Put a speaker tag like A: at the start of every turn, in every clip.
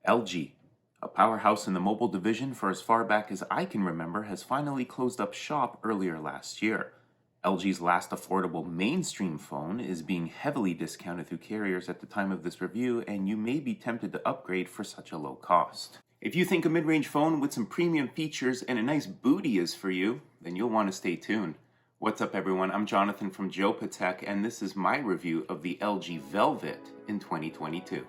A: LG, a powerhouse in the mobile division for as far back as I can remember, has finally closed up shop earlier last year. LG's last affordable mainstream phone is being heavily discounted through carriers at the time of this review, and you may be tempted to upgrade for such a low cost. If you think a mid-range phone with some premium features and a nice booty is for you, then you'll want to stay tuned. What's up everyone, I'm Jonathan from Jopa Tech, and this is my review of the LG Velvet in 2022.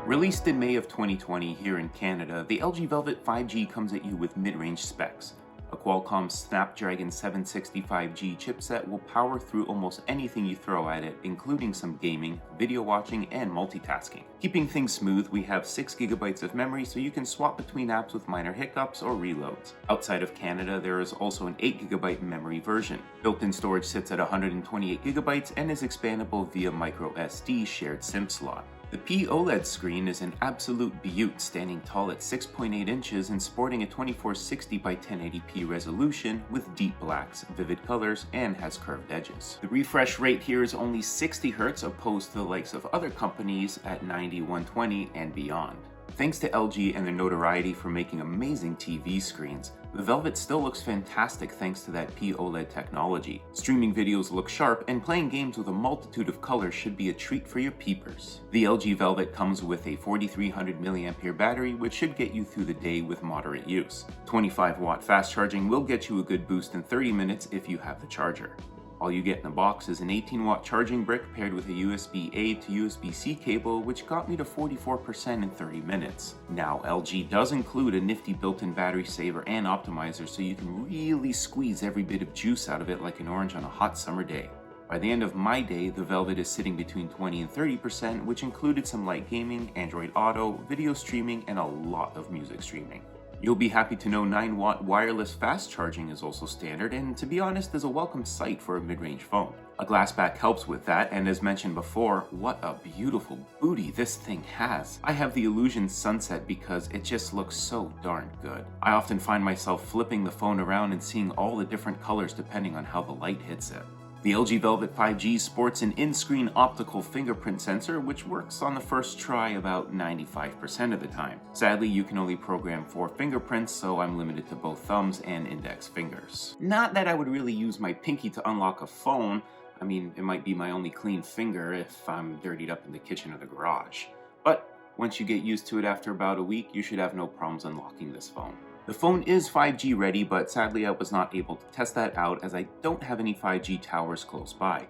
A: Released in May of 2020 here in Canada, the LG Velvet 5G comes at you with mid-range specs. A Qualcomm Snapdragon 765G chipset will power through almost anything you throw at it, including some gaming, video watching, and multitasking. Keeping things smooth, we have 6GB of memory so you can swap between apps with minor hiccups or reloads. Outside of Canada, there is also an 8GB memory version. Built-in storage sits at 128GB and is expandable via microSD shared SIM slot. The P-OLED screen is an absolute beaut, standing tall at 6.8 inches and sporting a 2460 by 1080p resolution with deep blacks, vivid colors, and has curved edges. The refresh rate here is only 60Hz opposed to the likes of other companies at 90, 120, and beyond. Thanks to LG and their notoriety for making amazing TV screens, the Velvet still looks fantastic thanks to that P-OLED technology. Streaming videos look sharp, and playing games with a multitude of colors should be a treat for your peepers. The LG Velvet comes with a 4300 mAh battery, which should get you through the day with moderate use. 25-watt fast charging will get you a good boost in 30 minutes if you have the charger. All you get in the box is an 18-watt charging brick paired with a USB-A to USB-C cable, which got me to 44% in 30 minutes. Now, LG does include a nifty built-in battery saver and optimizer, so you can really squeeze every bit of juice out of it like an orange on a hot summer day. By the end of my day, the Velvet is sitting between 20 and 30%, which included some light gaming, Android Auto, video streaming, and a lot of music streaming. You'll be happy to know 9-watt wireless fast charging is also standard, and to be honest, is a welcome sight for a mid-range phone. A glass back helps with that, and as mentioned before, what a beautiful booty this thing has. I have the Illusion Sunset because it just looks so darn good. I often find myself flipping the phone around and seeing all the different colors depending on how the light hits it. The LG Velvet 5G sports an in-screen optical fingerprint sensor, which works on the first try about 95% of the time. Sadly, you can only program 4 fingerprints, so I'm limited to both thumbs and index fingers. Not that I would really use my pinky to unlock a phone. I mean, it might be my only clean finger if I'm dirtied up in the kitchen or the garage. But once you get used to it after about a week, you should have no problems unlocking this phone. The phone is 5G ready, but sadly I was not able to test that out as I don't have any 5G towers close by.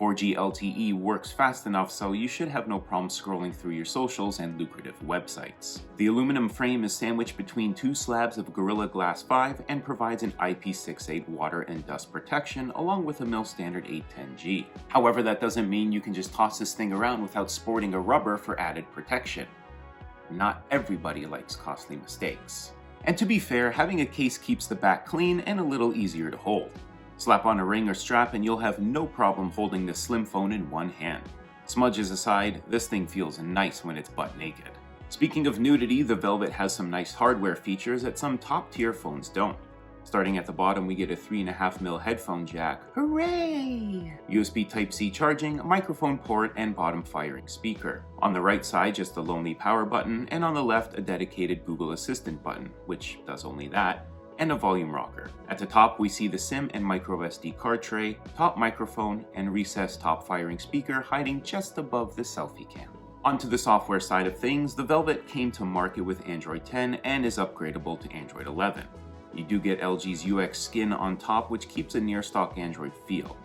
A: 4G LTE works fast enough, so you should have no problem scrolling through your socials and lucrative websites. The aluminum frame is sandwiched between 2 slabs of Gorilla Glass 5 and provides an IP68 water and dust protection along with a mil standard 810G. However, that doesn't mean you can just toss this thing around without sporting a rubber for added protection. Not everybody likes costly mistakes. And to be fair, having a case keeps the back clean and a little easier to hold. Slap on a ring or strap and you'll have no problem holding this slim phone in one hand. Smudges aside, this thing feels nice when it's butt naked. Speaking of nudity, the Velvet has some nice hardware features that some top-tier phones don't. Starting at the bottom, we get a 3.5mm headphone jack, hooray! USB Type-C charging, a microphone port, and bottom firing speaker. On the right side, just a lonely power button, and on the left, a dedicated Google Assistant button, which does only that, and a volume rocker. At the top, we see the SIM and microSD card tray, top microphone, and recessed top firing speaker hiding just above the selfie cam. Onto the software side of things, the Velvet came to market with Android 10 and is upgradable to Android 11. You do get LG's UX skin on top, which keeps a near-stock Android feel.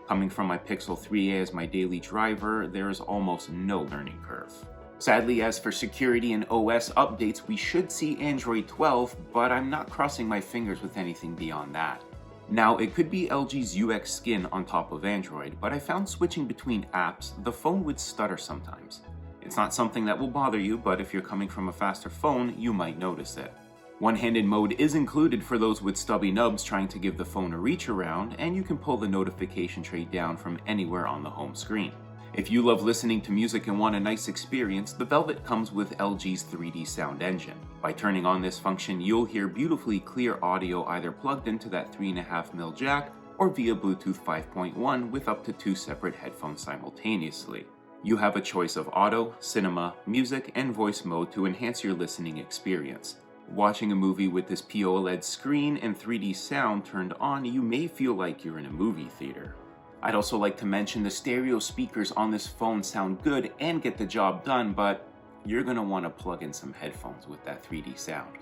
A: Coming from my Pixel 3a as my daily driver, there is almost no learning curve. Sadly, as for security and OS updates, we should see Android 12, but I'm not crossing my fingers with anything beyond that. Now, it could be LG's UX skin on top of Android, but I found switching between apps, the phone would stutter sometimes. It's not something that will bother you, but if you're coming from a faster phone, you might notice it. One-handed mode is included for those with stubby nubs trying to give the phone a reach around, and you can pull the notification tray down from anywhere on the home screen. If you love listening to music and want a nice experience, the Velvet comes with LG's 3D sound engine. By turning on this function, you'll hear beautifully clear audio either plugged into that 3.5mm jack or via Bluetooth 5.1 with up to 2 separate headphones simultaneously. You have a choice of auto, cinema, music, and voice mode to enhance your listening experience. Watching a movie with this POLED screen and 3D sound turned on, you may feel like you're in a movie theater. I'd also like to mention the stereo speakers on this phone sound good and get the job done, but you're going to want to plug in some headphones with that 3D sound.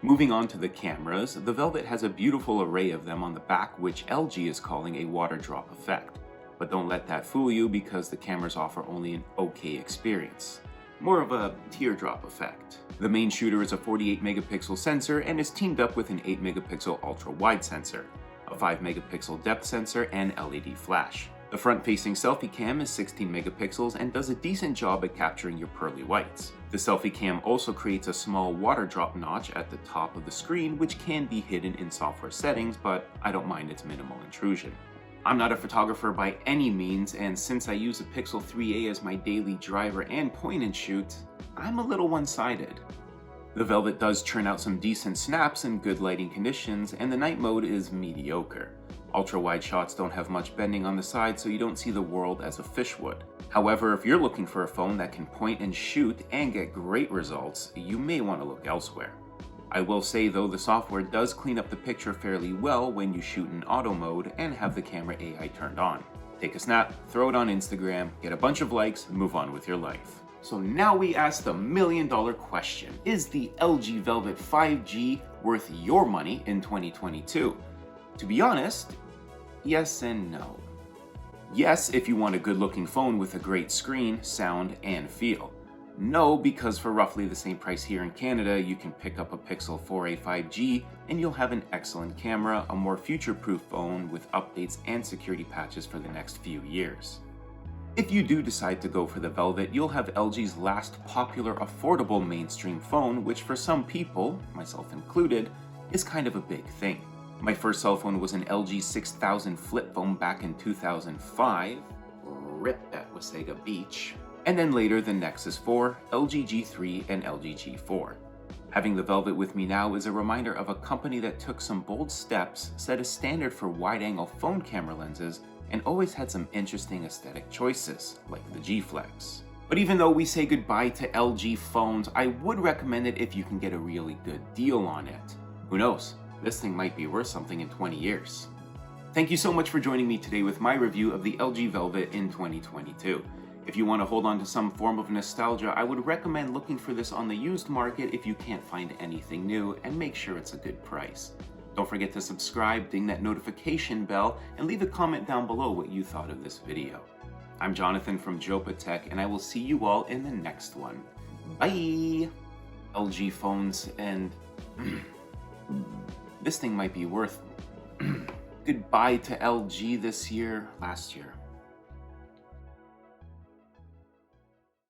A: Moving on to the cameras, the Velvet has a beautiful array of them on the back, which LG is calling a water drop effect. But don't let that fool you because the cameras offer only an okay experience. More of a teardrop effect. The main shooter is a 48 megapixel sensor and is teamed up with an 8 megapixel ultra-wide sensor, a 5 megapixel depth sensor, and LED flash. The front-facing selfie cam is 16 megapixels and does a decent job at capturing your pearly whites. The selfie cam also creates a small water drop notch at the top of the screen, which can be hidden in software settings, but I don't mind its minimal intrusion. I'm not a photographer by any means, and since I use a Pixel 3a as my daily driver and point and shoot, I'm a little one-sided. The Velvet does churn out some decent snaps in good lighting conditions, and the night mode is mediocre. Ultra-wide shots don't have much bending on the side, so you don't see the world as a fish would. However, if you're looking for a phone that can point and shoot and get great results, you may want to look elsewhere. I will say though, the software does clean up the picture fairly well when you shoot in auto mode and have the camera AI turned on. Take a snap, throw it on Instagram, get a bunch of likes, and move on with your life. So now we ask the million-dollar question: is the LG Velvet 5G worth your money in 2022? To be honest, yes and no. Yes, if you want a good-looking phone with a great screen, sound, and feel. No, because for roughly the same price here in Canada, you can pick up a Pixel 4a 5G and you'll have an excellent camera, a more future-proof phone with updates and security patches for the next few years. If you do decide to go for the Velvet, you'll have LG's last popular affordable mainstream phone, which for some people, myself included, is kind of a big thing. My first cell phone was an LG 6000 flip phone back in 2005, rip that Wasaga Beach, and then later the Nexus 4, LG G3, and LG G4. Having the Velvet with me now is a reminder of a company that took some bold steps, set a standard for wide-angle phone camera lenses, and always had some interesting aesthetic choices, like the G Flex. But even though we say goodbye to LG phones, I would recommend it if you can get a really good deal on it. Who knows, this thing might be worth something in 20 years. Thank you so much for joining me today with my review of the LG Velvet in 2022. If you want to hold on to some form of nostalgia, I would recommend looking for this on the used market if you can't find anything new, and make sure it's a good price. Don't forget to subscribe, ding that notification bell, and leave a comment down below what you thought of this video. I'm Jonathan from Jopa Tech, and I will see you all in the next one. Bye! LG phones and... this thing might be worth... goodbye to LG last year.